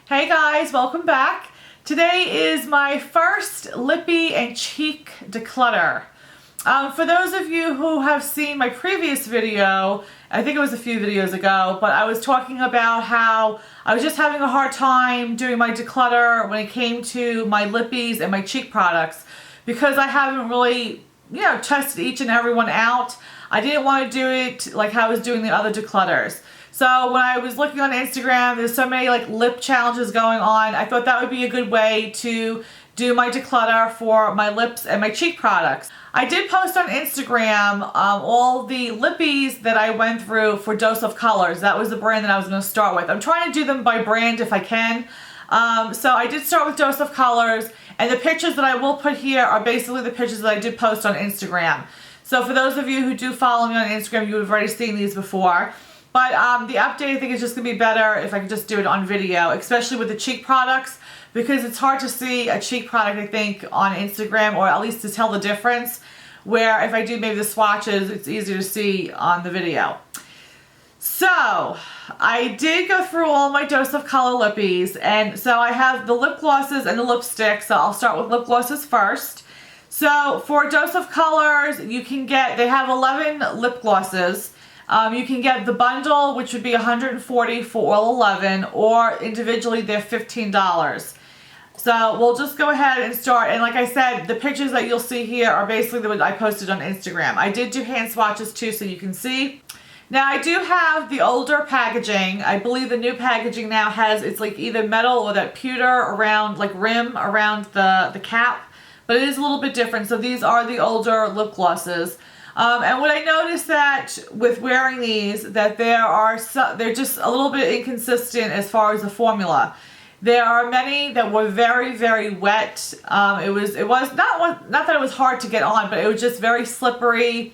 Hey guys, welcome back. Today is my first lippy and cheek declutter. For those of you who have seen my previous video, I think it was a few videos ago, but I was talking about how I was just having a hard time doing my declutter when it came to my lippies and my cheek products because I haven't really, tested each and every one out. I didn't want to do it like how I was doing the other declutters. So when I was looking on Instagram, there's so many like lip challenges going on. I thought that would be a good way to do my declutter for my lips and my cheek products. I did post on Instagram all the lippies that I went through for Dose of Colors. That was the brand that I was going to start with. I'm trying to do them by brand if I can. So I did start with Dose of Colors, and the pictures that I will put here are basically the pictures that I did post on Instagram. So for those of you who do follow me on Instagram, you would have already seen these before. But the update I think is just going to be better if I can just do it on video, especially with the cheek products, because it's hard to see a cheek product, I think, on Instagram, or at least to tell the difference, where if I do maybe the swatches, it's easier to see on the video. So, I did go through all my Dose of Color lippies, and so I have the lip glosses and the lipsticks, so I'll start with lip glosses first. So, for Dose of Colors, you can get, they have 11 lip glosses. You can get the bundle, which would be $140 for all 11, or individually they're $15. So we'll just go ahead and start. And like I said, the pictures that you'll see here are basically what I posted on Instagram. I did do hand swatches too, so you can see. Now I do have the older packaging. I believe the new packaging now has, it's like either metal or that pewter around, like rim around the cap. But it is a little bit different. So these are the older lip glosses. And what I noticed that with wearing these, that they're just a little bit inconsistent as far as the formula. There are many that were very, very wet. It was not that it was hard to get on, but it was just very slippery.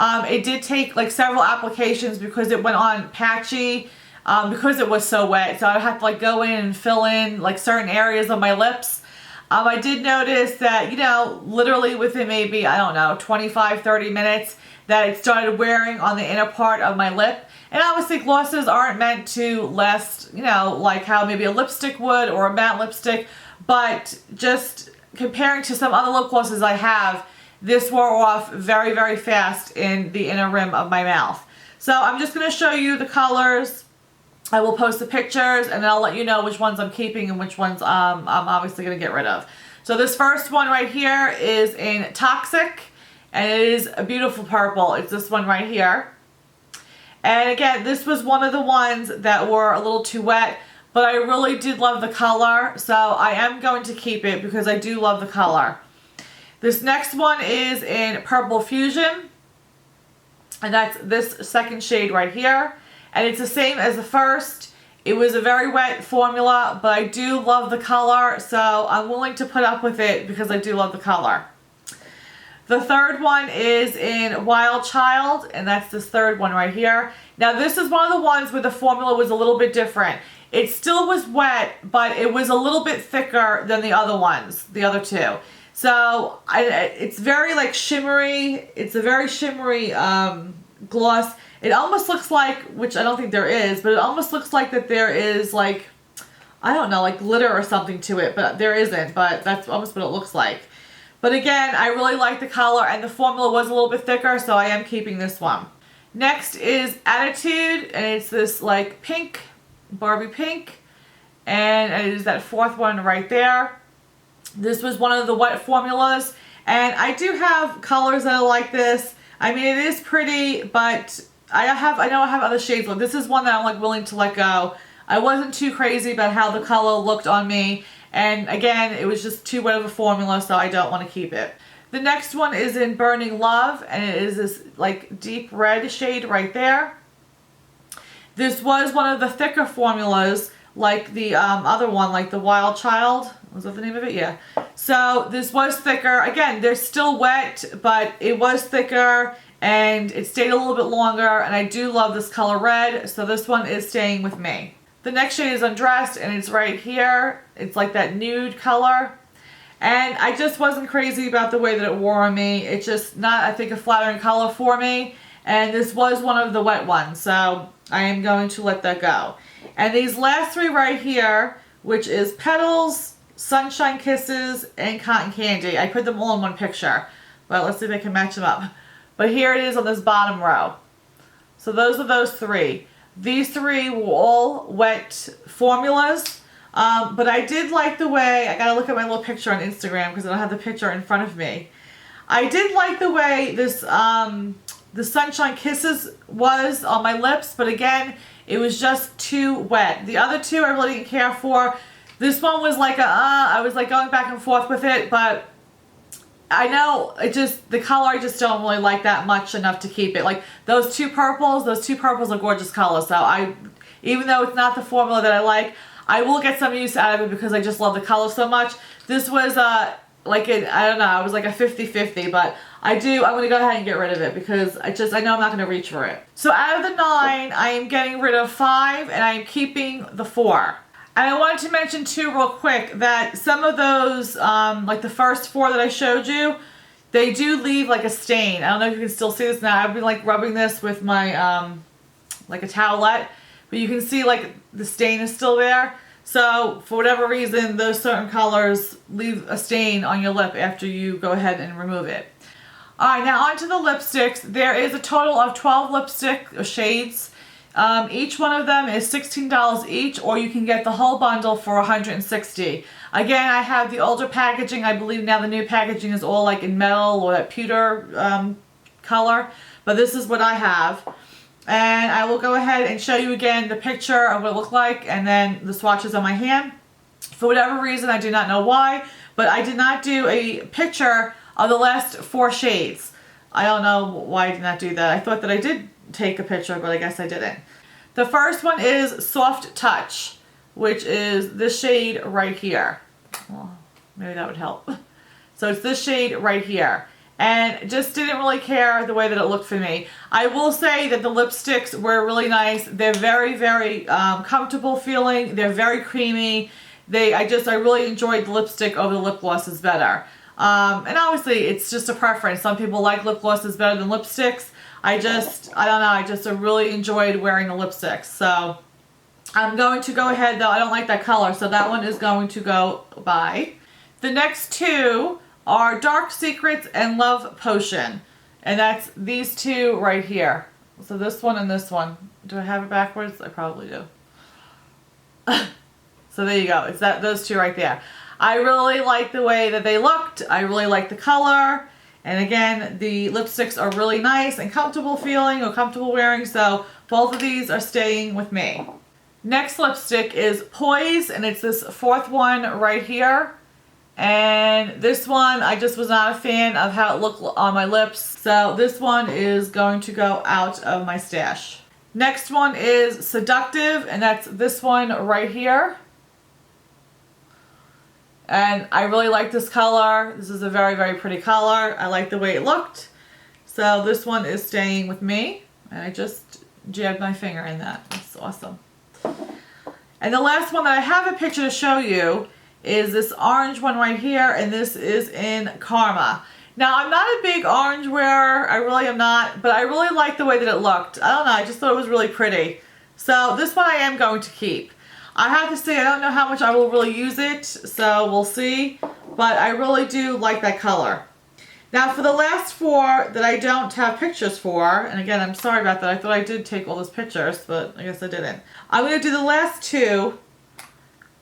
It did take like several applications because it went on patchy, because it was so wet. So I had to like go in and fill in like certain areas of my lips. I did notice that, literally within maybe, 25, 30 minutes, that it started wearing on the inner part of my lip. And obviously glosses aren't meant to last, like how maybe a lipstick would or a matte lipstick. But just comparing to some other lip glosses I have, this wore off very, very fast in the inner rim of my mouth. So I'm just going to show you the colors. I will post the pictures, and then I'll let you know which ones I'm keeping and which ones I'm obviously going to get rid of. So this first one right here is in Toxic, and it is a beautiful purple. It's this one right here. And again, this was one of the ones that were a little too wet, but I really did love the color, so I am going to keep it because I do love the color. This next one is in Purple Fusion, and that's this second shade right here. And it's the same as the first. It was a very wet formula, but I do love the color, so I'm willing to put up with it because I do love the color. The third one is in Wild Child, and that's this third one right here. Now this is one of the ones where the formula was a little bit different. It still was wet, but it was a little bit thicker than the other ones, the other two. So it's very like shimmery. It's a very shimmery gloss. It almost looks like, which I don't think there is, but it almost looks like that there is like, like glitter or something to it, but there isn't, but that's almost what it looks like. But again, I really like the color, and the formula was a little bit thicker, so I am keeping this one. Next is Attitude, and it's this like pink, Barbie pink, and it is that fourth one right there. This was one of the wet formulas, and I do have colors that are like this. I mean, it is pretty, but I know I have other shades. Like this is one that I'm like willing to let go. I wasn't too crazy about how the color looked on me. And again, it was just too wet of a formula, so I don't want to keep it. The next one is in Burning Love, and it is this like deep red shade right there. This was one of the thicker formulas, like the other one, like the Wild Child. Was that the name of it? Yeah. So this was thicker. Again, they're still wet, but it was thicker. And it stayed a little bit longer, and I do love this color red, so this one is staying with me. The next shade is Undressed, and it's right here. It's like that nude color. And I just wasn't crazy about the way that it wore on me. It's just not, I think, a flattering color for me. And this was one of the wet ones, so I am going to let that go. And these last three right here which is Petals, Sunshine Kisses, and Cotton Candy. I put them all in one picture, but let's see if I can match them up. But here it is on this bottom row. So those are those three. These three were all wet formulas, but I did like the way, I gotta look at my little picture on Instagram because I don't have the picture in front of me. I did like the way this, the Sunshine Kisses was on my lips, but again, it was just too wet. The other two I really didn't care for. This one was like I was like going back and forth with it, but I know it just, the color I just don't really like that much enough to keep it. Like those two purples are gorgeous colors. So even though it's not the formula that I like, I will get some use out of it because I just love the color so much. This was I don't know, it was like a 50-50, but I'm going to go ahead and get rid of it because I know I'm not going to reach for it. So out of the 9, I am getting rid of 5 and I am keeping the 4. And I wanted to mention too real quick that some of those, like the first 4 that I showed you, they do leave like a stain. I don't know if you can still see this now. I've been like rubbing this with my, like a towelette, but you can see like the stain is still there. So for whatever reason, those certain colors leave a stain on your lip after you go ahead and remove it. Alright, now onto the lipsticks. There is a total of 12 lipstick shades. Each one of them is $16 each, or you can get the whole bundle for $160. Again, I have the older packaging. I believe now the new packaging is all like in metal or that pewter color, but this is what I have. And I will go ahead and show you again the picture of what it looked like and then the swatches on my hand. For whatever reason, I do not know why, but I did not do a picture of the last 4 shades. I don't know why I did not do that. I thought that I did take a picture, but I guess I didn't. The first one is Soft Touch, which is this shade right here. Well, maybe that would help. So it's this shade right here. And just didn't really care the way that it looked for me. I will say that the lipsticks were really nice. They're very, very comfortable feeling. They're very creamy. I really enjoyed the lipstick over the lip glosses better. And obviously it's just a preference. Some people like lip glosses better than lipsticks. I don't know, I really enjoyed wearing the lipsticks. So I'm going to go ahead though. I don't like that color, so that one is going to go by. The next 2 are Dark Secrets and Love Potion. And that's these 2 right here. So this one and this one. Do I have it backwards? I probably do. So there you go. It's those 2 right there. I really like the way that they looked. I really like the color. And again, the lipsticks are really nice and comfortable feeling or comfortable wearing. So both of these are staying with me. Next lipstick is Poise, and it's this 4th one right here. And this one, I just was not a fan of how it looked on my lips. So this one is going to go out of my stash. Next one is Seductive, and that's this one right here. And I really like this color. This is a very, very pretty color. I like the way it looked. So this one is staying with me. And I just jabbed my finger in that. It's awesome. And the last one that I have a picture to show you is this orange one right here, and this is in Karma. Now, I'm not a big orange wearer, I really am not, but I really like the way that it looked. I don't know, I just thought it was really pretty. So this one I am going to keep. I have to say, I don't know how much I will really use it, so we'll see, but I really do like that color. Now, for the last 4 that I don't have pictures for, and again, I'm sorry about that, I thought I did take all those pictures, but I guess I didn't. I'm going to do the last 2,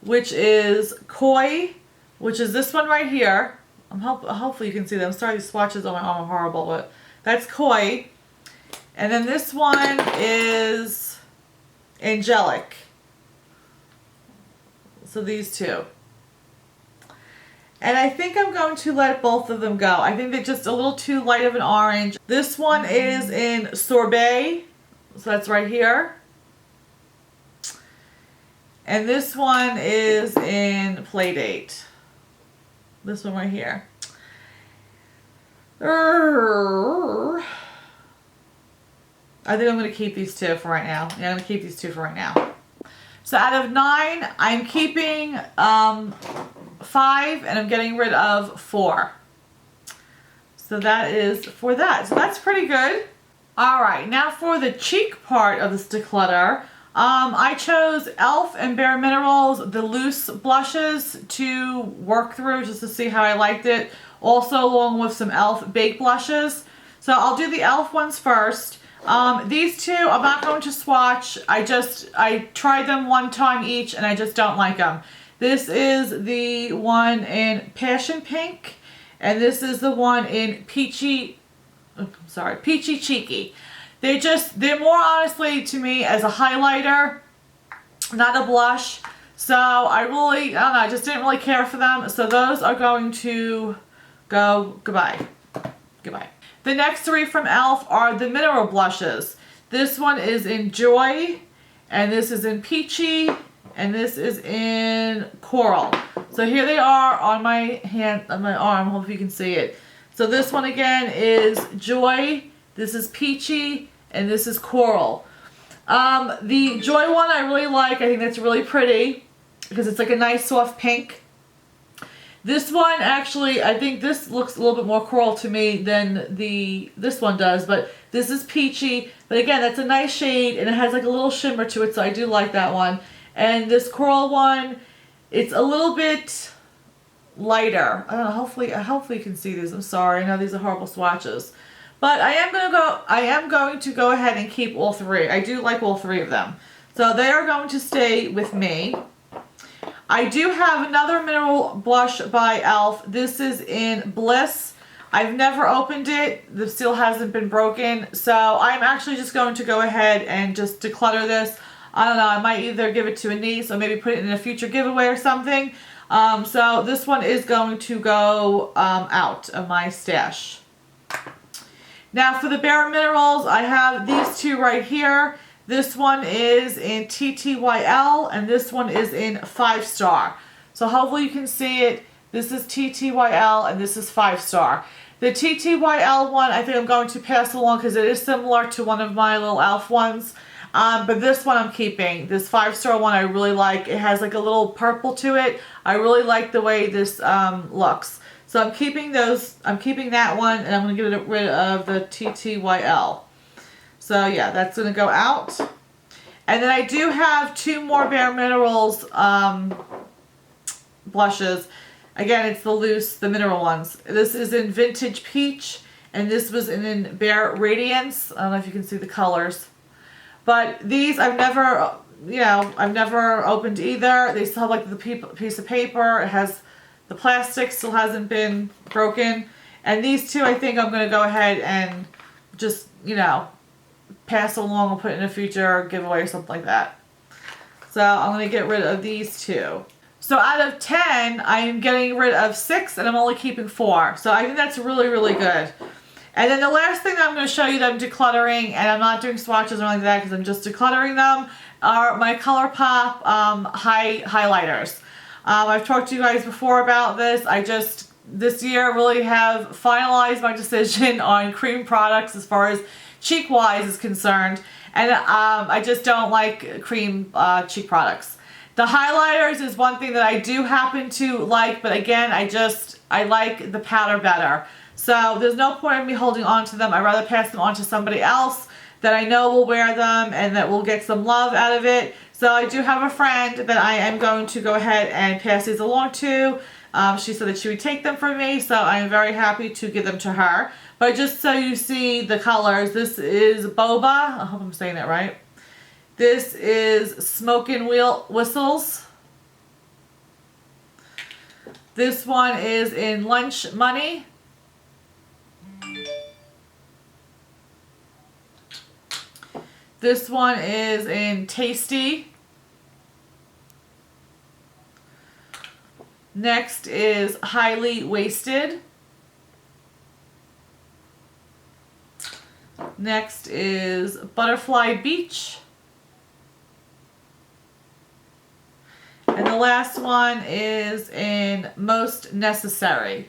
which is Koi, which is this one right here. Hopefully you can see them. I'm sorry, the swatches on my arm are horrible, but that's Koi. And then this one is Angelic. So these 2. And I think I'm going to let both of them go. I think they're just a little too light of an orange. This one is in Sorbet. So that's right here. And this one is in Playdate. This one right here. I think I'm going to keep these 2 for right now. Yeah, I'm going to keep these 2 for right now. So out of 9, I'm keeping 5 and I'm getting rid of 4. So that is for that. So that's pretty good. Alright, now for the cheek part of this declutter. I chose e.l.f. and Bare Minerals, the loose blushes, to work through just to see how I liked it. Also along with some e.l.f. baked blushes. So I'll do the e.l.f. ones first. These two I'm not going to swatch. I tried them one time each and I just don't like them. This is the one in Passion Pink and this is the one in Peachy Cheeky. They're more honestly to me as a highlighter, not a blush. So I don't know, I just didn't really care for them. So those are going to go goodbye. Goodbye. The next three from e.l.f. are the mineral blushes. This one is in Joy, and this is in Peachy, and this is in Coral. So here they are on my hand, on my arm. Hope you can see it. So this one again is Joy, this is Peachy, and this is Coral. The Joy one I really like. I think that's really pretty because it's like a nice soft pink. This one actually, I think this looks a little bit more coral to me than this one does, but this is Peachy. But again, that's a nice shade and it has like a little shimmer to it, so I do like that one. And this Coral one, it's a little bit lighter. I don't know, hopefully you can see these. I'm sorry, I know these are horrible swatches. But I am going to go ahead and keep all three. I do like all three of them. So they are going to stay with me. I do have another mineral blush by e.l.f. This is in Bliss. I've never opened it. The seal hasn't been broken. So I'm actually just going to go ahead and just declutter this. I don't know. I might either give it to a niece or maybe put it in a future giveaway or something. So this one is going to go out of my stash. Now for the Bare Minerals, I have these two right here. This one is in TTYL and this one is in 5-star. So hopefully you can see it. This is TTYL and this is 5-star. The TTYL one I think I'm going to pass along because it is similar to one of my little e.l.f. ones. But this one I'm keeping. This 5-star one I really like. It has like a little purple to it. I really like the way this looks. So I'm keeping those. I'm keeping that one and I'm going to get rid of the TTYL. So yeah, that's going to go out. And then I do have two more Bare Minerals blushes. Again, it's the loose, the mineral ones. This is in Vintage Peach and this was in Bare Radiance. I don't know if you can see the colors. But these I've never, I've never opened either. They still have like the piece of paper. It has, the plastic still hasn't been broken. And these two I think I'm going to go ahead and just, pass along and put in a future giveaway or something like that. So I'm going to get rid of these two. So out of 10, I'm getting rid of 6 and I'm only keeping 4. So I think that's really, really good. And then the last thing that I'm going to show you that I'm decluttering, and I'm not doing swatches or anything like that because I'm just decluttering them, are my ColourPop highlighters. I've talked to you guys before about this. I just, this year, really have finalized my decision on cream products as far as cheek-wise is concerned. And I just don't like cream cheek products. The highlighters is one thing that I do happen to like, but again, I like the powder better. So there's no point in me holding on to them. I'd rather pass them on to somebody else that I know will wear them and that will get some love out of it. So I do have a friend that I am going to go ahead and pass these along to. She said that she would take them from me, so I am very happy to give them to her. But just so you see the colors, this is Boba. I hope I'm saying that right. This is Smokin' Whistles. This one is in Lunch Money. This one is in Tasty. Next is Highly Wasted. Next is Butterfly Beach. And the last one is in Most Necessary.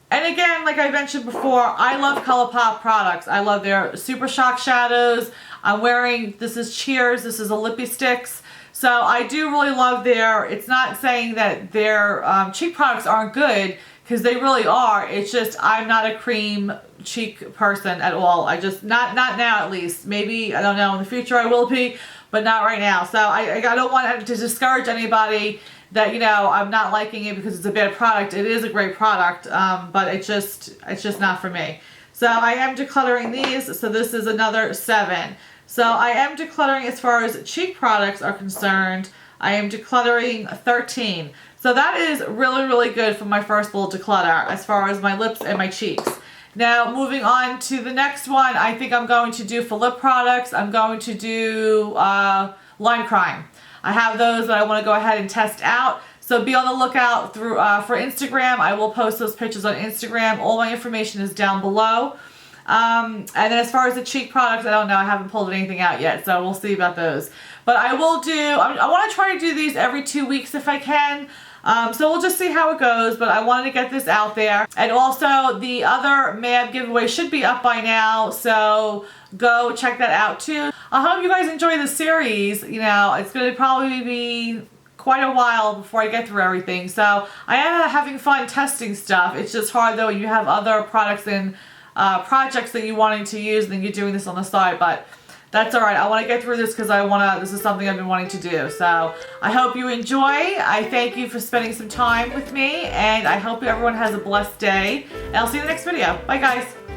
And again, like I mentioned before, I love ColourPop products. I love their Super Shock Shadows. I'm wearing, this is Cheers, this is a Lippy Sticks. So I do really love their, it's not saying that their cheek products aren't good, because they really are. It's just I'm not a cream cheek person at all. I just, not now at least. Maybe, I don't know, in the future I will be, but not right now. So I don't want to discourage anybody that, you know, I'm not liking it because it's a bad product. It is a great product, but it's just not for me. So I am decluttering these. So this is another 7. So I am decluttering as far as cheek products are concerned. I am decluttering 13. So that is really, really good for my first little declutter as far as my lips and my cheeks. Now moving on to the next one, I think I'm going to do for lip products, I'm going to do Lime Crime. I have those that I want to go ahead and test out. So be on the lookout through for Instagram. I will post those pictures on Instagram. All my information is down below. And then as far as the cheek products, I don't know. I haven't pulled anything out yet, so we'll see about those. But I will do, I want to try to do these every 2 weeks if I can. So we'll just see how it goes, but I wanted to get this out there. And also the other MAB giveaway should be up by now, so go check that out too. I hope you guys enjoy the series. You know, it's going to probably be quite a while before I get through everything. So I am having fun testing stuff. It's just hard though when you have other products and projects that you're wanting to use and then you're doing this on the side, but that's all right. I want to get through this because this is something I've been wanting to do. So I hope you enjoy. I thank you for spending some time with me, and I hope everyone has a blessed day. And I'll see you in the next video. Bye, guys.